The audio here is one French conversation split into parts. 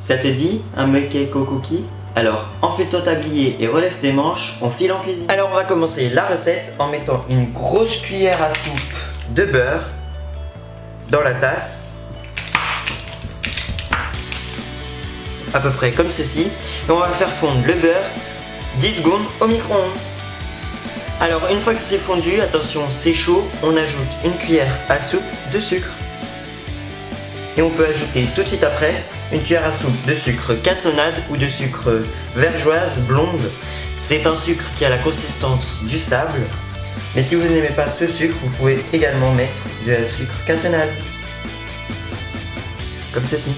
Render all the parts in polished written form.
Ça te dit un cake au cookie? Alors, enfile ton tablier et relève tes manches, on file en cuisine. Alors on va commencer la recette en mettant une grosse cuillère à soupe de beurre dans la tasse. À peu près comme ceci. Et on va faire fondre le beurre 10 secondes au micro-ondes. Alors une fois que c'est fondu, attention c'est chaud, on ajoute une cuillère à soupe de sucre. Et on peut ajouter tout de suite après une cuillère à soupe de sucre cassonade ou de sucre vergeoise blonde. C'est un sucre qui a la consistance du sable. Mais si vous n'aimez pas ce sucre, vous pouvez également mettre de la sucre cassonade. Comme ceci.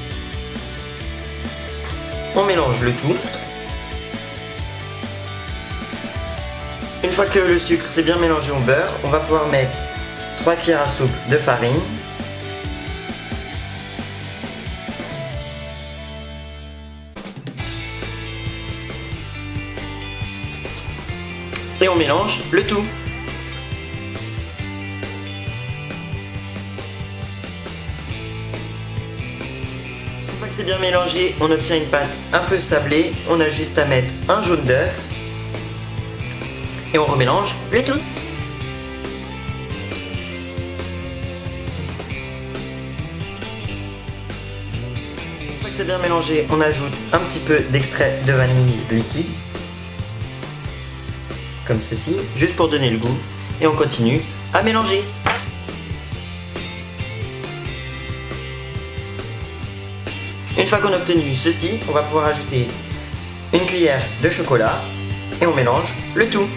On mélange le tout. Une fois que le sucre s'est bien mélangé au beurre, on va pouvoir mettre 3 cuillères à soupe de farine. Et on mélange le tout. Une fois que c'est bien mélangé, on obtient une pâte un peu sablée. On a juste à mettre un jaune d'œuf. Et on remélange le tout. Une fois que c'est bien mélangé, on ajoute un petit peu d'extrait de vanille liquide. Comme ceci, juste pour donner le goût. Et on continue à mélanger. Une fois qu'on a obtenu ceci, on va pouvoir ajouter une cuillère de chocolat. Et on mélange le tout.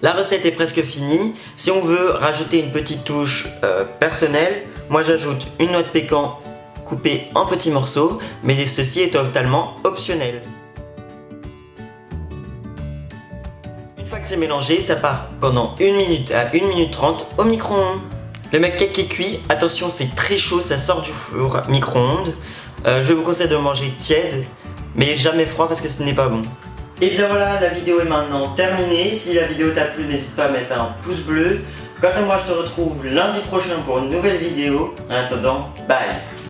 La recette est presque finie. Si on veut rajouter une petite touche personnelle, moi j'ajoute une noix de pécan coupée en petits morceaux, mais ceci est totalement optionnel. Une fois que c'est mélangé, ça part pendant 1 minute à 1 minute 30 au micro-ondes. Le cake est cuit, attention c'est très chaud, ça sort du four micro-ondes. Je vous conseille de manger tiède, mais jamais froid parce que ce n'est pas bon. Et bien voilà, la vidéo est maintenant terminée. Si la vidéo t'a plu, n'hésite pas à mettre un pouce bleu. Quant à moi, je te retrouve lundi prochain pour une nouvelle vidéo. En attendant, bye!